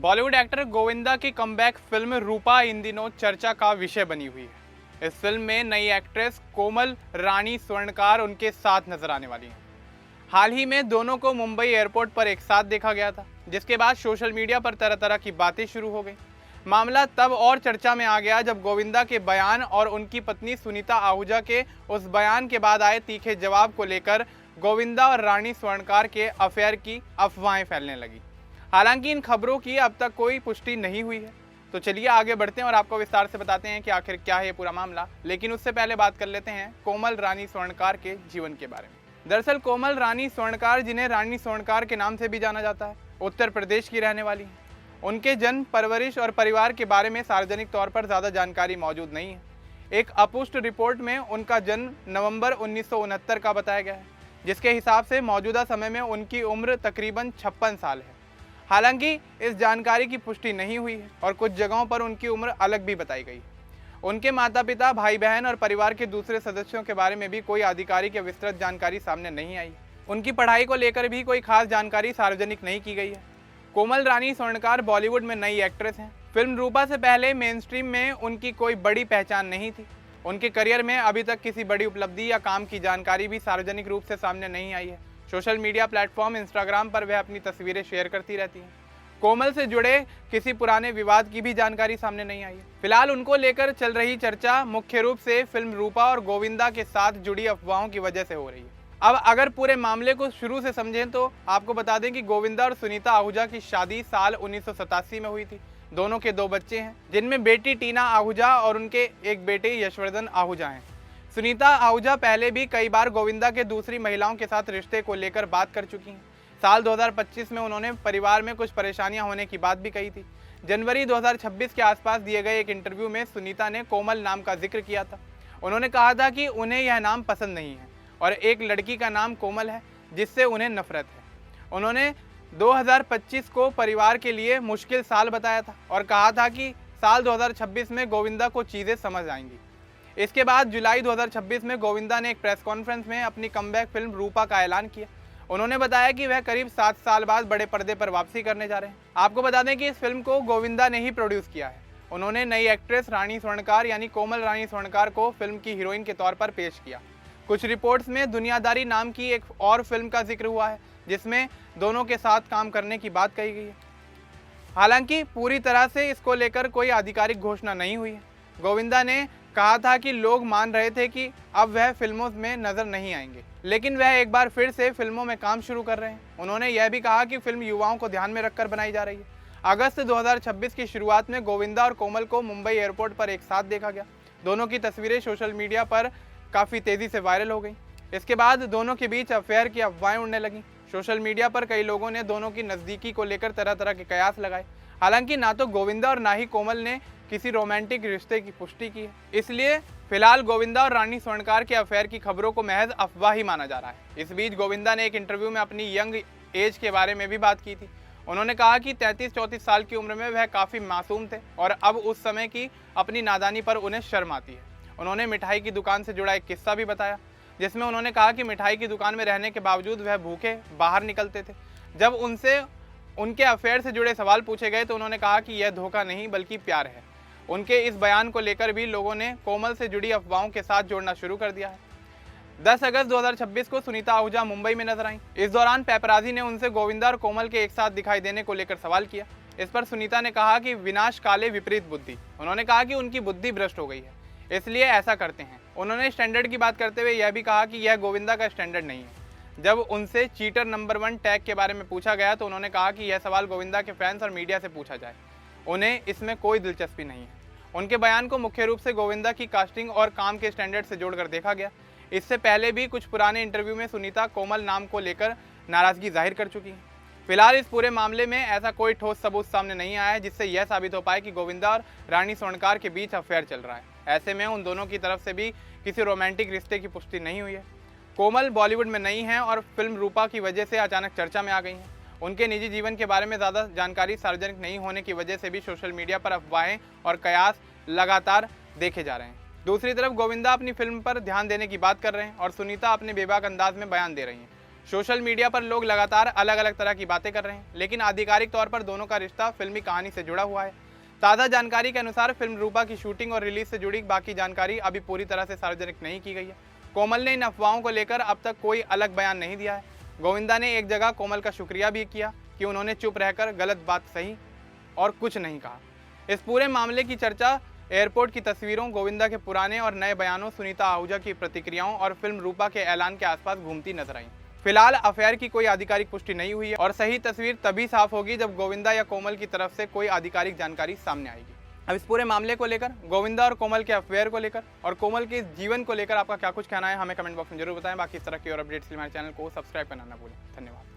Bollywood actor Govinda की comeback film रूपा इन दिनों चर्चा का विषय बनी हुई है। इस फिल्म में नई एक्ट्रेस कोमल रानी स्वर्णकार उनके साथ नजर आने वाली हैं। हाल ही में दोनों को मुंबई एयरपोर्ट पर एक साथ देखा गया था, जिसके बाद सोशल मीडिया पर तरह तरह की बातें शुरू हो गई। मामला तब और चर्चा में आ गया जब गोविंदा के बयान और उनकी पत्नी सुनीता आहूजा के उस बयान के बाद आए तीखे जवाब को लेकर गोविंदा और रानी स्वर्णकार के अफेयर की अफवाहें फैलने लगी। हालांकि इन खबरों की अब तक कोई पुष्टि नहीं हुई है। तो चलिए आगे बढ़ते हैं और आपको विस्तार से बताते हैं कि आखिर क्या है ये पूरा मामला। लेकिन उससे पहले बात कर लेते हैं कोमल रानी स्वर्णकार के जीवन के बारे में। दरअसल कोमल रानी स्वर्णकार, जिन्हें रानी स्वर्णकार के नाम से भी जाना जाता है, उत्तर प्रदेश की रहने वाली हैं। उनके जन्म, परवरिश और परिवार के बारे में सार्वजनिक तौर पर ज़्यादा जानकारी मौजूद नहीं है। एक अपुष्ट रिपोर्ट में उनका जन्म नवंबर 1969 का बताया गया है, जिसके हिसाब से मौजूदा समय में उनकी उम्र तकरीबन 56 साल है। हालांकि इस जानकारी की पुष्टि नहीं हुई है और कुछ जगहों पर उनकी उम्र अलग भी बताई गई। उनके माता पिता, भाई बहन और परिवार के दूसरे सदस्यों के बारे में भी कोई आधिकारिक या विस्तृत जानकारी सामने नहीं आई। उनकी पढ़ाई को लेकर भी कोई खास जानकारी सार्वजनिक नहीं की गई है। कोमल रानी स्वर्णकार बॉलीवुड में नई एक्ट्रेस हैं। फिल्म रूपा से पहले मेन स्ट्रीम में उनकी कोई बड़ी पहचान नहीं थी। उनके करियर में अभी तक किसी बड़ी उपलब्धि या काम की जानकारी भी सार्वजनिक रूप से सामने नहीं आई है। सोशल मीडिया प्लेटफॉर्म इंस्टाग्राम पर वह अपनी तस्वीरें शेयर करती रहती हैं। कोमल से जुड़े किसी पुराने विवाद की भी जानकारी सामने नहीं आई है। फिलहाल उनको लेकर चल रही चर्चा मुख्य रूप से फिल्म रूपा और गोविंदा के साथ जुड़ी अफवाहों की वजह से हो रही है। अब अगर पूरे मामले को शुरू से समझें तो आपको बता दें कि गोविंदा और सुनीता आहूजा की शादी साल 1987 में हुई थी। दोनों के 2 बच्चे हैं, जिनमें बेटी टीना आहूजा और उनके एक बेटे यशवर्धन आहूजा हैं। सुनीता आहूजा पहले भी कई बार गोविंदा के दूसरी महिलाओं के साथ रिश्ते को लेकर बात कर चुकी हैं। साल 2025 में उन्होंने परिवार में कुछ परेशानियां होने की बात भी कही थी। जनवरी 2026 के आसपास दिए गए एक इंटरव्यू में सुनीता ने कोमल नाम का जिक्र किया था। उन्होंने कहा था कि उन्हें यह नाम पसंद नहीं है और एक लड़की का नाम कोमल है, जिससे उन्हें नफरत है। उन्होंने 2025 को परिवार के लिए मुश्किल साल बताया था और कहा था कि साल 2026 में गोविंदा को चीज़ें समझ आएंगी। इसके बाद जुलाई 2026 में गोविंदा ने एक प्रेस कॉन्फ्रेंस में अपनी कमबैक फिल्म रूपा का ऐलान किया। उन्होंने बताया कि वह करीब 7 साल बाद बड़े पर्दे पर वापसी करने जा रहे हैं। आपको बता दें कि इस फिल्म को गोविंदा ने ही प्रोड्यूस किया है। उन्होंने नई एक्ट्रेस रानी स्वर्णकार यानी कोमल रानी स्वर्णकार को फिल्म की हीरोइन के तौर पर पेश किया। कुछ रिपोर्ट्स में दुनियादारी नाम की एक और फिल्म का जिक्र हुआ है, जिसमें दोनों के साथ काम करने की बात कही गई है। हालांकि पूरी तरह से इसको लेकर कोई आधिकारिक घोषणा नहीं हुई है। गोविंदा ने कहा था कि लोग मान रहे थे कि अब वह फिल्मों में नजर नहीं आएंगे, लेकिन वह एक बार फिर से फिल्मों में काम शुरू कर रहे हैं। उन्होंने यह भी कहा कि फिल्म युवाओं को ध्यान में रखकर बनाई जा रही है। अगस्त 2026 की शुरुआत में गोविंदा और कोमल को मुंबई एयरपोर्ट पर एक साथ देखा गया। दोनों की तस्वीरें सोशल मीडिया पर काफ़ी तेज़ी से वायरल हो गई। इसके बाद दोनों के बीच अफेयर की अफवाहें उड़ने लगीं। सोशल मीडिया पर कई लोगों ने दोनों की नज़दीकी को लेकर तरह तरह के कयास लगाए। हालांकि ना तो गोविंदा और ना ही कोमल ने किसी रोमांटिक रिश्ते की पुष्टि की है। इसलिए फिलहाल गोविंदा और रानी स्वर्णकार के अफेयर की खबरों को महज अफवाह ही माना जा रहा है। इस बीच गोविंदा ने एक इंटरव्यू में अपनी यंग एज के बारे में भी बात की थी। उन्होंने कहा कि 33-34 साल की उम्र में वह काफ़ी मासूम थे और अब उस समय की अपनी नादानी पर उन्हें शर्म आती है। उन्होंने मिठाई की दुकान से जुड़ा एक किस्सा भी बताया, जिसमें उन्होंने कहा कि मिठाई की दुकान में रहने के बावजूद वह भूखे बाहर निकलते थे। जब उनसे उनके अफेयर से जुड़े सवाल पूछे गए तो उन्होंने कहा कि यह धोखा नहीं बल्कि प्यार है। उनके इस बयान को लेकर भी लोगों ने कोमल से जुड़ी अफवाहों के साथ जोड़ना शुरू कर दिया है। 10 अगस्त 2026 को सुनीता आहूजा मुंबई में नजर आईं। इस दौरान पेपराजी ने उनसे गोविंदा और कोमल के एक साथ दिखाई देने को लेकर सवाल किया। इस पर सुनीता ने कहा कि विनाश काले विपरीत बुद्धि। उन्होंने कहा कि उनकी बुद्धि भ्रष्ट हो गई है, इसलिए ऐसा करते हैं। उन्होंने स्टैंडर्ड की बात करते हुए यह भी कहा कि यह गोविंदा का स्टैंडर्ड नहीं है। जब उनसे चीटर नंबर 1 टैग के बारे में पूछा गया तो उन्होंने कहा कि यह सवाल गोविंदा के फैंस और मीडिया से पूछा जाए, उन्हें इसमें कोई दिलचस्पी नहीं है। उनके बयान को मुख्य रूप से गोविंदा की कास्टिंग और काम के स्टैंडर्ड से जोड़कर देखा गया। इससे पहले भी कुछ पुराने इंटरव्यू में सुनीता कोमल नाम को लेकर नाराजगी जाहिर कर चुकी हैं। फिलहाल इस पूरे मामले में ऐसा कोई ठोस सबूत सामने नहीं आया है जिससे यह साबित हो पाए कि गोविंदा और रानी स्वर्णकार के बीच अफेयर चल रहा है। ऐसे में उन दोनों की तरफ से भी किसी रोमांटिक रिश्ते की पुष्टि नहीं हुई है। कोमल बॉलीवुड में नई हैं और फिल्म रूपा की वजह से अचानक चर्चा में आ गई हैं। उनके निजी जीवन के बारे में ज़्यादा जानकारी सार्वजनिक नहीं होने की वजह से भी सोशल मीडिया पर अफवाहें और कयास लगातार देखे जा रहे हैं। दूसरी तरफ गोविंदा अपनी फिल्म पर ध्यान देने की बात कर रहे हैं और सुनीता अपने बेबाक अंदाज में बयान दे रही हैं। सोशल मीडिया पर लोग लगातार अलग अलग तरह की बातें कर रहे हैं, लेकिन आधिकारिक तौर पर दोनों का रिश्ता फिल्मी कहानी से जुड़ा हुआ है। ताज़ा जानकारी के अनुसार फिल्म रूपा की शूटिंग और रिलीज से जुड़ी बाकी जानकारी अभी पूरी तरह से सार्वजनिक नहीं की गई है। कोमल ने इन अफवाहों को लेकर अब तक कोई अलग बयान नहीं दिया है। गोविंदा ने एक जगह कोमल का शुक्रिया भी किया कि उन्होंने चुप रहकर गलत बात सही और कुछ नहीं कहा। इस पूरे मामले की चर्चा एयरपोर्ट की तस्वीरों, गोविंदा के पुराने और नए बयानों, सुनीता आहूजा की प्रतिक्रियाओं और फिल्म रूपा के ऐलान के आसपास घूमती नजर आई। फिलहाल अफेयर की कोई आधिकारिक पुष्टि नहीं हुई है और सही तस्वीर तभी साफ होगी जब गोविंदा या कोमल की तरफ से कोई आधिकारिक जानकारी सामने आएगी। अब इस पूरे मामले को लेकर, गोविंदा और कोमल के अफेयर को लेकर और कोमल के इस जीवन को लेकर आपका क्या कुछ कहना है, हमें कमेंट बॉक्स में जरूर बताएं। बाकी इस तरह की और अपडेट्स के लिए हमारे चैनल को सब्सक्राइब करना ना भूलें। धन्यवाद।